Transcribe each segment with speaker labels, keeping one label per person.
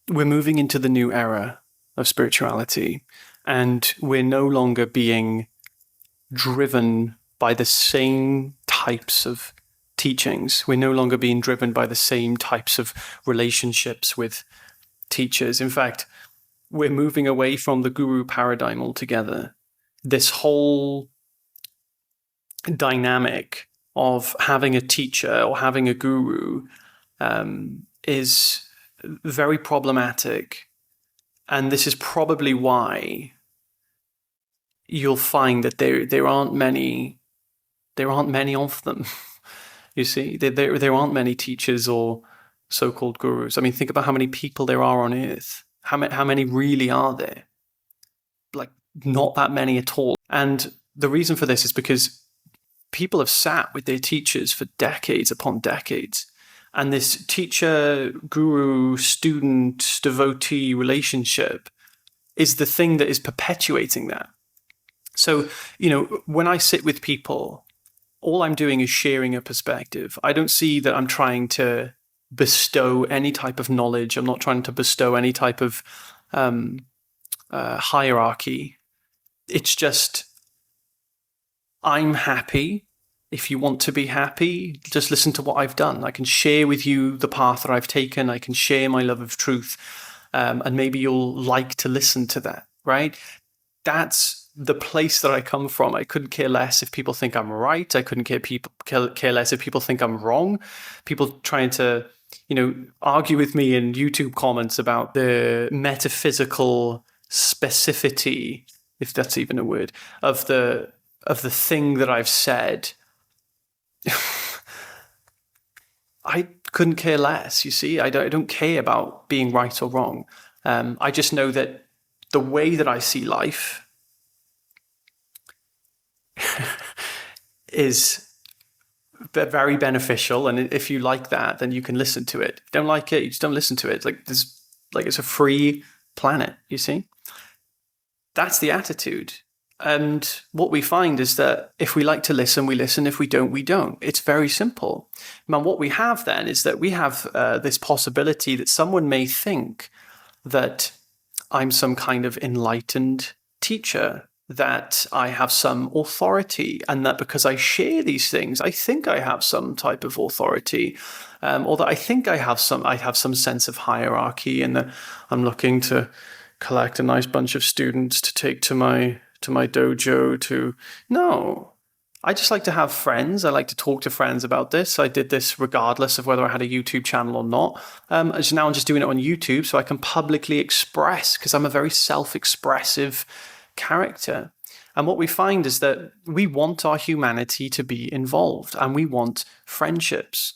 Speaker 1: we're moving into the new era of spirituality, and we're no longer being driven by the same types of teachings. We're no longer being driven by the same types of relationships with teachers. In fact, we're moving away from the guru paradigm altogether. This whole dynamic of having a teacher or having a guru is very problematic. And this is probably why you'll find that there aren't many of them. You see, there aren't many teachers or so-called gurus. I mean, think about how many people there are on earth. How many really are there? Like, not that many at all. And the reason for this is because people have sat with their teachers for decades upon decades. And this teacher, guru, student, devotee relationship is the thing that is perpetuating that. So, when I sit with people, all I'm doing is sharing a perspective. I don't see that I'm trying to bestow any type of knowledge. I'm not trying to bestow any type of hierarchy. It's just, I'm happy. If you want to be happy, just listen to what I've done. I can share with you the path that I've taken. I can share my love of truth. And maybe you'll like to listen to that, right? That's the place that I come from. I couldn't care less if people think I'm right. I couldn't care less if people think I'm wrong. People trying to, argue with me in YouTube comments about the metaphysical specificity, if that's even a word, of the thing that I've said. I couldn't care less, you see. I don't care about being right or wrong. I just know that the way that I see life is very beneficial, and if you like that, then you can listen to it. If you don't like it, you just don't listen to it. It's a free planet, you see. That's the attitude. And what we find is that if we like to listen, we listen. If we don't, we don't. It's very simple. Now, what we have then is that we have this possibility that someone may think that I'm some kind of enlightened teacher, that I have some authority, and that because I share these things, I think I have some type of authority, or that I think I have some sense of hierarchy, and that I'm looking to collect a nice bunch of students to take to my dojo. No, I just like to have friends. I like to talk to friends about this. I did this regardless of whether I had a YouTube channel or not. As now I'm just doing it on YouTube so I can publicly express, because I'm a very self-expressive character. And what we find is that we want our humanity to be involved, and we want friendships.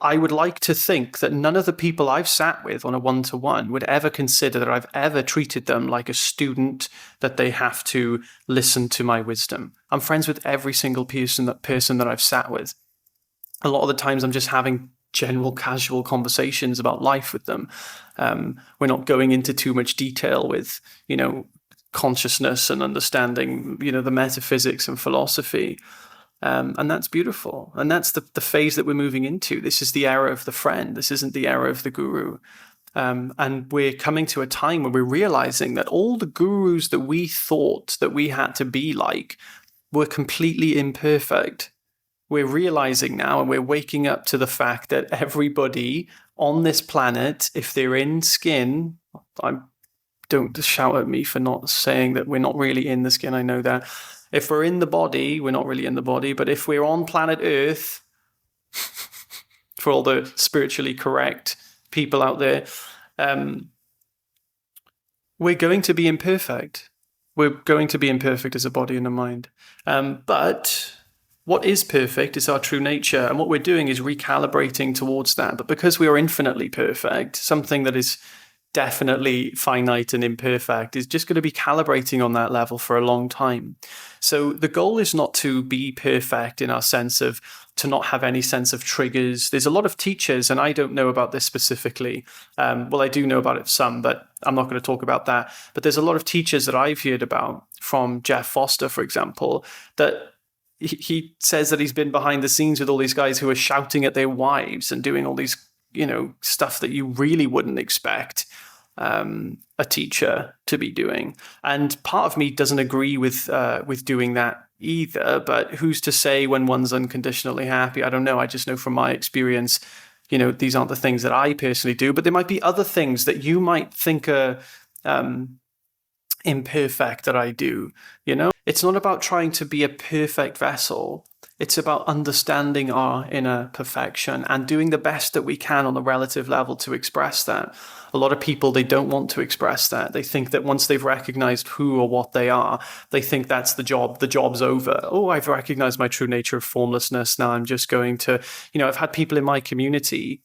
Speaker 1: I would like to think that none of the people I've sat with on a one-to-one would ever consider that I've ever treated them like a student, that they have to listen to my wisdom. I'm friends with every single person that I've sat with. A lot of the times I'm just having general casual conversations about life with them. We're not going into too much detail with, consciousness and understanding, the metaphysics and philosophy. And that's beautiful. And that's the phase that we're moving into. This is the era of the friend. This isn't the era of the guru. And we're coming to a time where we're realizing that all the gurus that we thought that we had to be like were completely imperfect. We're realizing now, and we're waking up to the fact that everybody on this planet, if they're in skin, don't shout at me for not saying that we're not really in the skin. I know that. If we're in the body, we're not really in the body. But if we're on planet Earth, for all the spiritually correct people out there, we're going to be imperfect. We're going to be imperfect as a body and a mind. But what is perfect is our true nature. And what we're doing is recalibrating towards that. But because we are infinitely perfect, something that is definitely finite and imperfect is just going to be calibrating on that level for a long time. So the goal is not to be perfect in our sense of to not have any sense of triggers. There's a lot of teachers, and I don't know about this specifically. I do know about it some, but I'm not going to talk about that. But there's a lot of teachers that I've heard about, from Jeff Foster, for example, that he says that he's been behind the scenes with all these guys who are shouting at their wives and doing all these, stuff that you really wouldn't expect. a teacher to be doing. And part of me doesn't agree with doing that either. But who's to say when one's unconditionally happy? I don't know. I just know from my experience, these aren't the things that I personally do. But there might be other things that you might think are imperfect that I do. It's not about trying to be a perfect vessel. It's about understanding our inner perfection and doing the best that we can on a relative level to express that. A lot of people, they don't want to express that. They think that once they've recognized who or what they are, they think that's the job. The job's over. Oh, I've recognized my true nature of formlessness. Now I'm just going to, I've had people in my community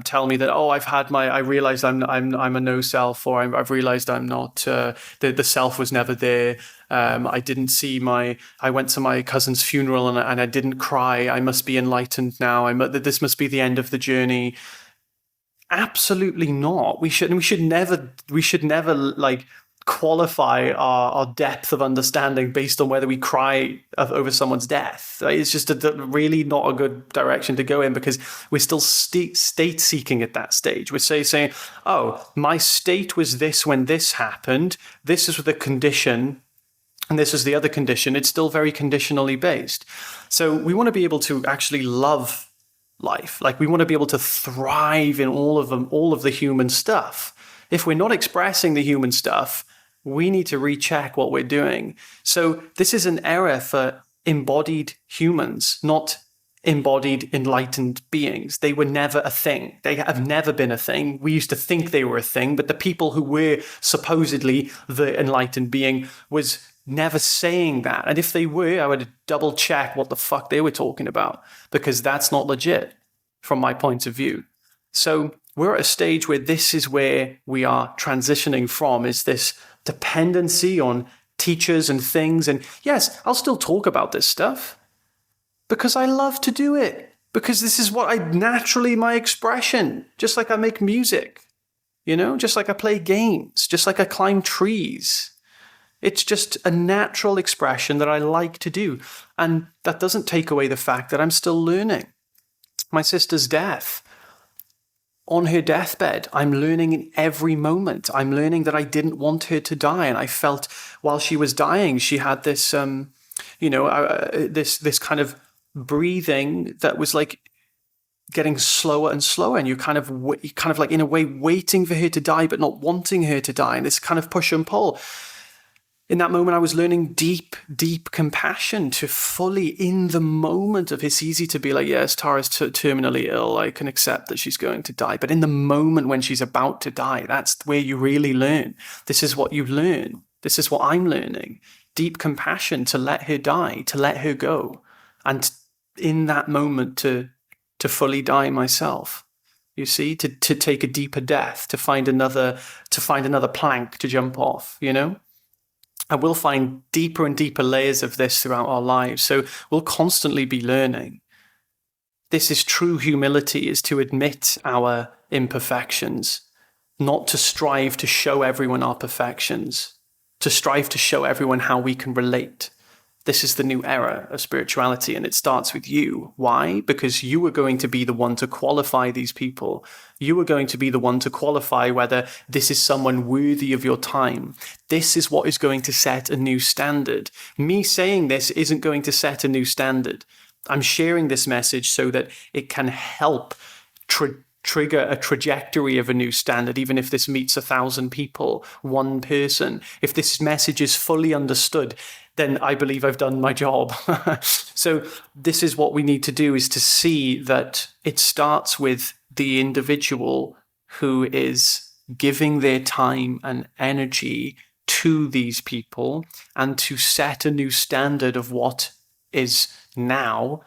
Speaker 1: tell me that, I realized I'm a no self, or I've realized I'm not, the self was never there. I didn't see I went to my cousin's funeral and I didn't cry. I must be enlightened now. This must be the end of the journey. Absolutely not. We should never like qualify our depth of understanding based on whether we cry over someone's death. Right? It's just really not a good direction to go in, because we're still state seeking at that stage. We're saying, oh, my state was this when this happened. This is the condition. And this is the other condition. It's still very conditionally based. So we want to be able to actually love life. Like, we want to be able to thrive in all of the human stuff. If we're not expressing the human stuff, we need to recheck what we're doing. So this is an era for embodied humans, not embodied enlightened beings. They were never a thing. They have never been a thing. We used to think they were a thing, but the people who were supposedly the enlightened being was never saying that. And if they were, I would double check what the fuck they were talking about, because that's not legit from my point of view. So we're at a stage where this is where we are transitioning from, is this dependency on teachers and things. And yes, I'll still talk about this stuff because I love to do it, because this is what my expression, just like I make music, just like I play games, just like I climb trees. It's just a natural expression that I like to do. And that doesn't take away the fact that I'm still learning. My sister's death. On her deathbed, I'm learning in every moment. I'm learning that I didn't want her to die. And I felt while she was dying, she had this, this kind of breathing that was like getting slower and slower. And you kind of like, in a way, waiting for her to die, but not wanting her to die. And this kind of push and pull. In that moment, I was learning deep, deep compassion, to fully, in the moment of, it's easy to be like, yes, Tara's terminally ill. I can accept that she's going to die. But in the moment when she's about to die, that's where you really learn. This is what you learn. This is what I'm learning. Deep compassion, to let her die, to let her go. And in that moment, to fully die myself. You see, to take a deeper death, to find another plank to jump off, And we'll find deeper and deeper layers of this throughout our lives. So we'll constantly be learning. This is true humility, is to admit our imperfections, not to strive to show everyone our perfections, to strive to show everyone how we can relate. This is the new era of spirituality, and it starts with you. Why? Because you are going to be the one to qualify these people. You are going to be the one to qualify whether this is someone worthy of your time. This is what is going to set a new standard. Me saying this isn't going to set a new standard. I'm sharing this message so that it can help trigger a trajectory of a new standard, even if this meets 1,000 people, one person. If this message is fully understood, then I believe I've done my job. So this is what we need to do, is to see that it starts with the individual who is giving their time and energy to these people, and to set a new standard of what is now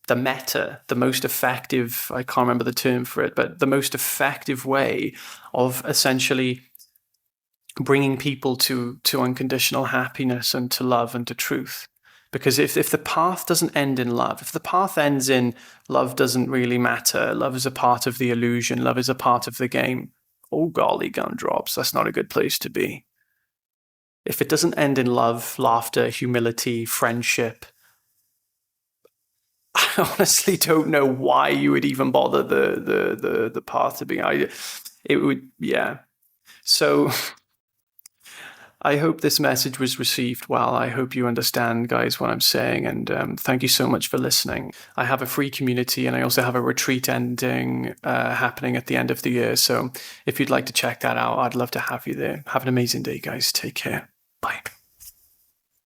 Speaker 1: the meta, the most effective, I can't remember the term for it, but the most effective way of essentially bringing people to unconditional happiness and to love and to truth. Because if the path doesn't end in love, if the path ends in love doesn't really matter, love is a part of the illusion, love is a part of the game, oh golly gumdrops, that's not a good place to be. If it doesn't end in love, laughter, humility, friendship, I honestly don't know why you would even bother the path to being. It would, yeah. So I hope this message was received well. I hope you understand, guys, what I'm saying. And thank you so much for listening. I have a free community and I also have a retreat ending happening at the end of the year. So if you'd like to check that out, I'd love to have you there. Have an amazing day, guys. Take care.